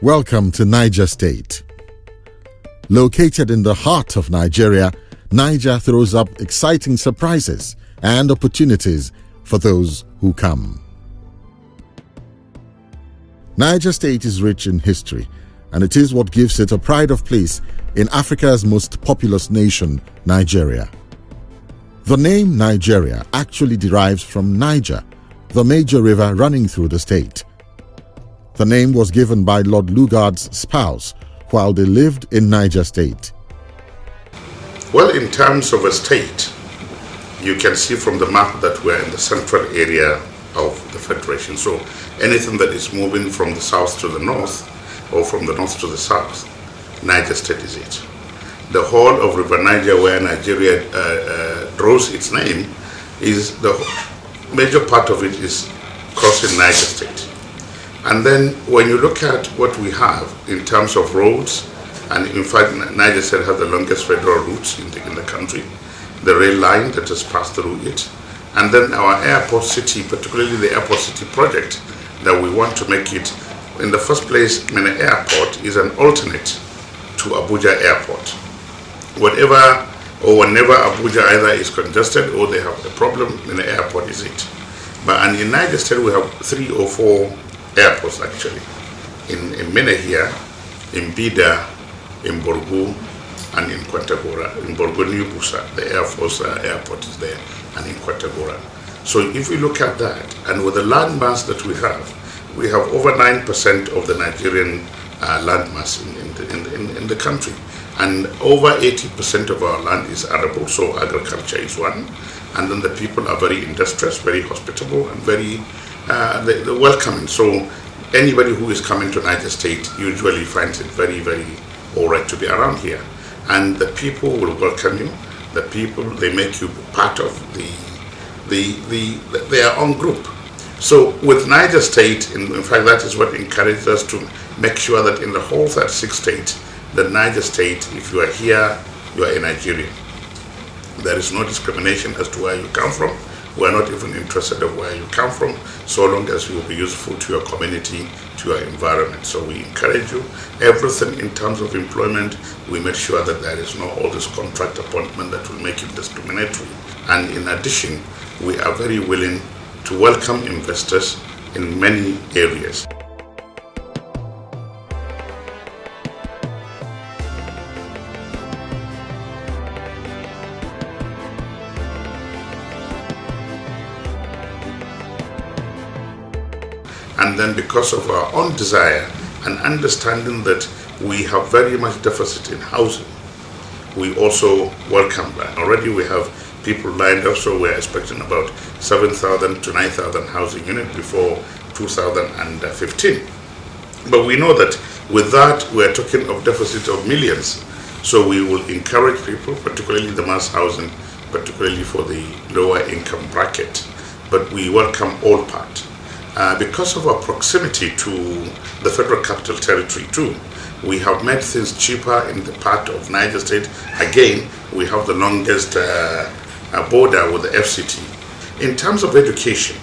Welcome to Niger State. Located in the heart of Nigeria, Niger throws up exciting surprises and opportunities for those who come. Niger State is rich in history, and it is what gives it a pride of place in Africa's most populous nation, Nigeria. The name Nigeria actually derives from Niger, the major river running through the state. The name was given by Lord Lugard's spouse while they lived in Niger State. Well, in terms of a state, you can see from the map that we're in the central area of the Federation. So anything that is moving from the south to the north or from the north to the south, Niger State is it. The whole of River Niger, where Nigeria draws its name, is the major part of it is crossing Niger State. And then when you look at what we have in terms of roads, and in fact Niger State has the longest federal routes in the country, the rail line that has passed through it, and then our airport city, particularly the airport city project that we want to make it. In the first place, Mina Airport is an alternate to Abuja Airport. Whenever Abuja either is congested or they have a problem, Mina Airport is it. And in Niger State we have 3 or 4 airports actually. In Mina here, in Bida, in Borgu, and in Kwantagora. In Borgu New Busa, the Air Force airport is there, and in Kwantagora. So if we look at that, and with the land mass that we have over 9% of the Nigerian land mass in the country. And over 80% of our land is arable, so agriculture is one. And then the people are very industrious, very hospitable, and very they're welcoming. So anybody who is coming to Niger State usually finds it very, very all right to be around here. And the people will welcome you. The people, they make you part of their own group. So with Niger State, in fact, that is what encourages us to make sure that in the whole 36 states, the Niger State, if you are here, you are a Nigerian. There is no discrimination as to where you come from. We are not even interested in where you come from, so long as you will be useful to your community, to your environment. So we encourage you. Everything in terms of employment, we make sure that there is no all this contract appointment that will make it discriminatory. And in addition, we are very willing to welcome investors in many areas. And then because of our own desire and understanding that we have very much deficit in housing, we also welcome that. Already we have people lined up, so we're expecting about 7,000 to 9,000 housing units before 2015. But we know that with that, we're talking of deficit of millions. So we will encourage people, particularly the mass housing, particularly for the lower income bracket. But we welcome all parts. Because of our proximity to the Federal Capital Territory too, we have made things cheaper in the part of Niger State. Again, we have the longest border with the FCT. In terms of education,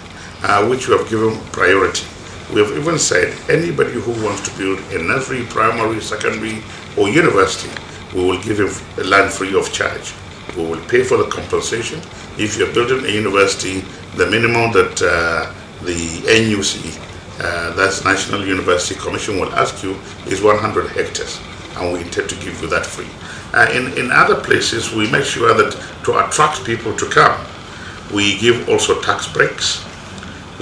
which we have given priority, we have even said anybody who wants to build a nursery, primary, secondary, or university, we will give him land free of charge. We will pay for the compensation. If you're building a university, the minimum that the NUC, that's National University Commission, will ask you is 100 hectares, and we intend to give you that free. In other places, we make sure that to attract people to come, we give also tax breaks.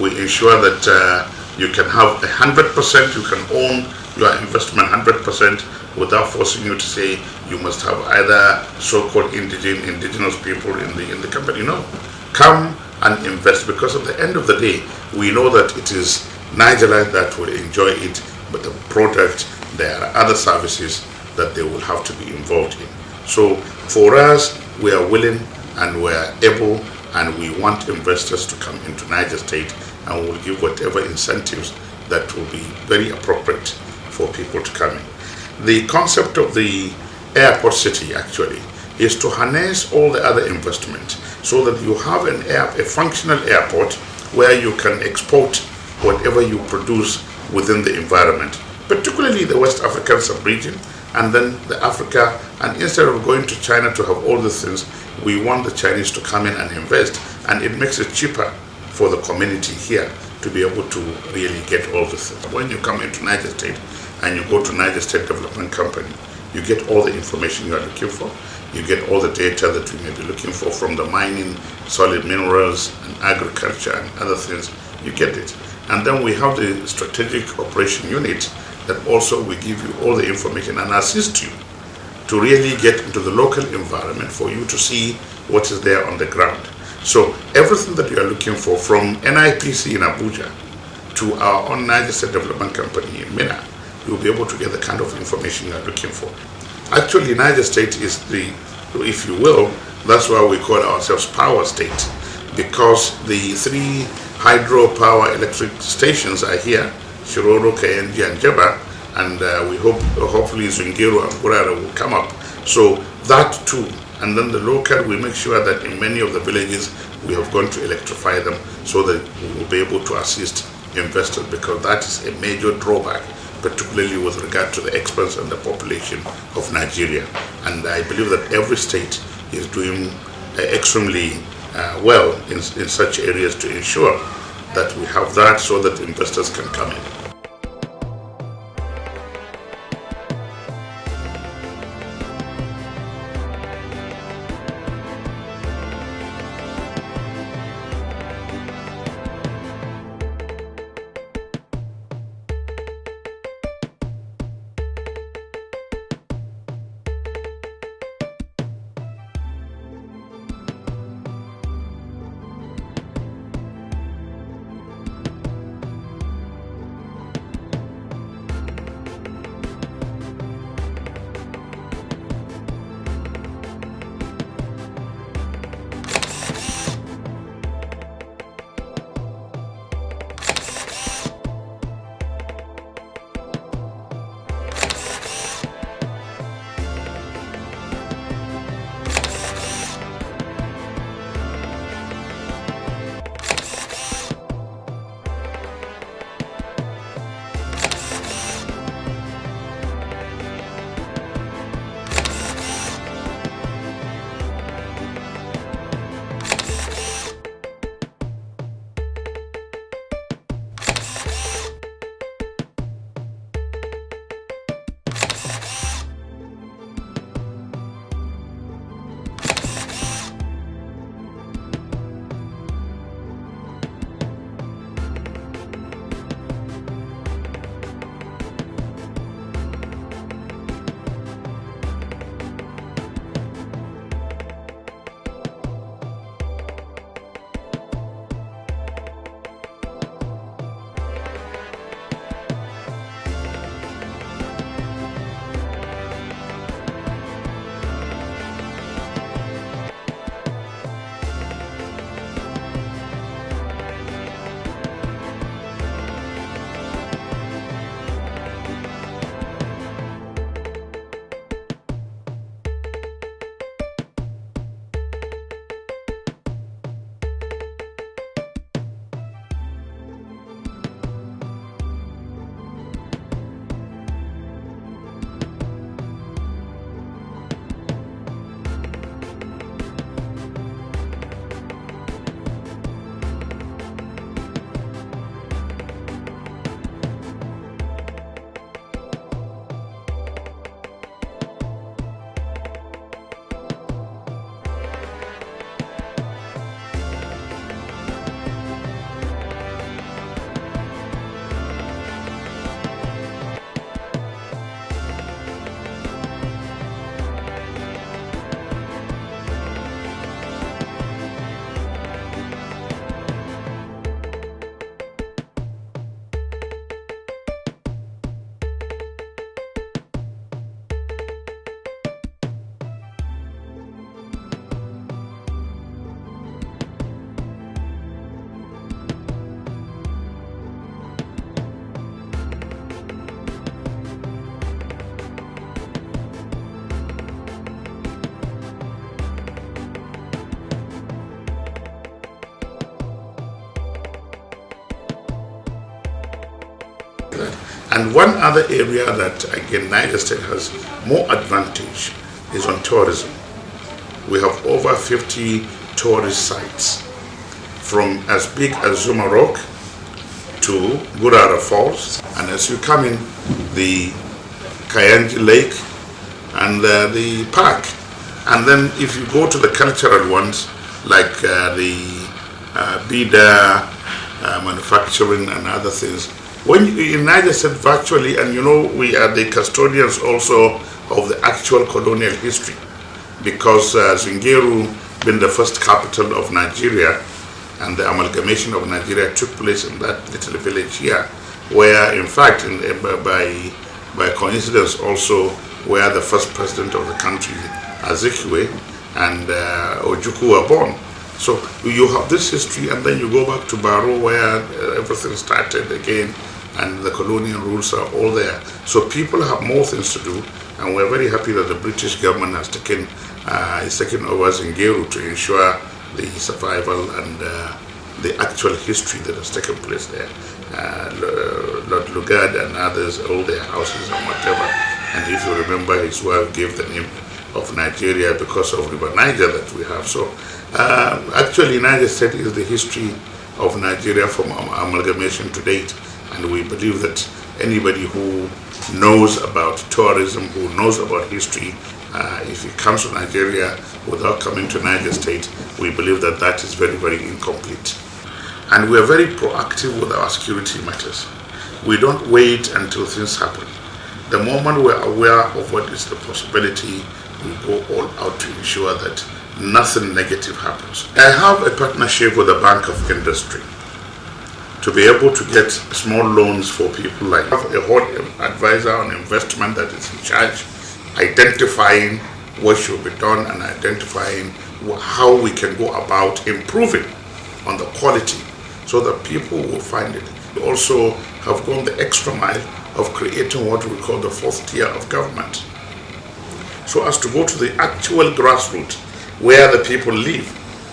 We ensure that you can have 100%, you can own your investment 100% without forcing you to say you must have either so-called indigenous people in the company. No, come and invest, because at the end of the day, we know that it is Nigerland that will enjoy it, but the product, there are other services that they will have to be involved in. So for us, we are willing and we are able, and we want investors to come into Niger State, and we'll give whatever incentives that will be very appropriate for people to come in. The concept of the airport city actually is to harness all the other investment so that you have a functional airport where you can export whatever you produce within the environment, particularly the West African sub-region and then the Africa. And instead of going to China to have all these things, we want the Chinese to come in and invest, and it makes it cheaper for the community here to be able to really get all this. When you come into Niger State and you go to Niger State Development Company, you get all the information you are looking for. You get all the data that you may be looking for from the mining, solid minerals, and agriculture and other things. You get it. And then we have the strategic operation unit that also will give you all the information and assist you to really get into the local environment for you to see what is there on the ground. So everything that you are looking for, from NIPC in Abuja to our own Niger State Development Company in Minna, you'll be able to get the kind of information you are looking for. Actually, Niger State is the, if you will, that's why we call ourselves Power State, because the 3 hydropower electric stations are here, Shiroro, Kayenji, and Jeba, and we hopefully Zungiru and Gurara will come up. So that too. And then the local, we make sure that in many of the villages we have gone to electrify them so that we will be able to assist investors, because that is a major drawback, particularly with regard to the expense and the population of Nigeria. And I believe that every state is doing extremely well in such areas to ensure that we have that so that investors can come in. that. And one other area that, again, Niger State has more advantage is on tourism. We have over 50 tourist sites, from as big as Zuma Rock to Gurara Falls. And as you come in, the Kayanji Lake and the park. And then if you go to the cultural ones, like the Bida manufacturing and other things, when you, in Niger State virtually, and you know, we are the custodians also of the actual colonial history, because Zungeru being the first capital of Nigeria, and the amalgamation of Nigeria took place in that little village here, where in fact, by coincidence also, where the first president of the country, Azikiwe and Ojukwu, were born. So you have this history, and then you go back to Baro, where everything started again, and the colonial rules are all there. So people have more things to do, and we're very happy that the British government has taken over Zungeru to ensure the survival and the actual history that has taken place there. Lord Lugard and others, all their houses and whatever. And if you remember, his wife gave the name of Nigeria because of River Niger that we have. So actually, Niger State is the history of Nigeria from amalgamation to date. And we believe that anybody who knows about tourism, who knows about history, if he comes to Nigeria without coming to Niger State, we believe that that is very, very incomplete. And we are very proactive with our security matters. We don't wait until things happen. The moment we are aware of what is the possibility, we go all out to ensure that nothing negative happens. I have a partnership with the Bank of Industry to be able to get small loans for people. Like a whole advisor on investment that is in charge, identifying what should be done and identifying how we can go about improving on the quality so that people will find it. We also have gone the extra mile of creating what we call the fourth tier of government, so as to go to the actual grassroots where the people live,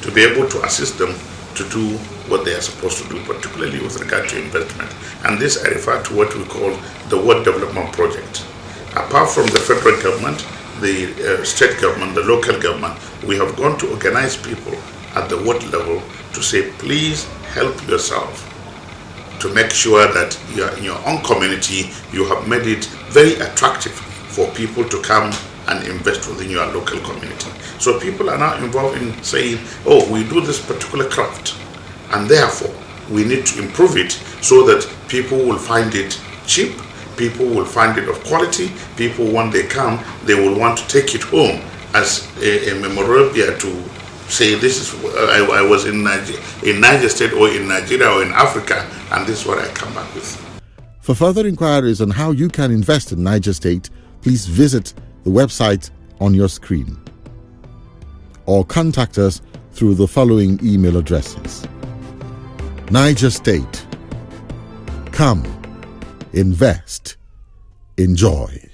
to be able to assist them to do what they are supposed to do, particularly with regard to investment. And this I refer to what we call the Ward Development Project. Apart from the federal government, the state government, the local government, we have gone to organize people at the ward level to say, please help yourself to make sure that in your own community, you have made it very attractive for people to come and invest within your local community. So people are now involved in saying, oh, we do this particular craft, and therefore we need to improve it so that people will find it cheap, people will find it of quality, people, when they come, they will want to take it home as a memorabilia to say, this is, I was in Niger State or in Nigeria or in Africa, and this is what I come back with. For further inquiries on how you can invest in Niger State, please visit the website on your screen or contact us through the following email addresses. Niger State. Come, invest, enjoy.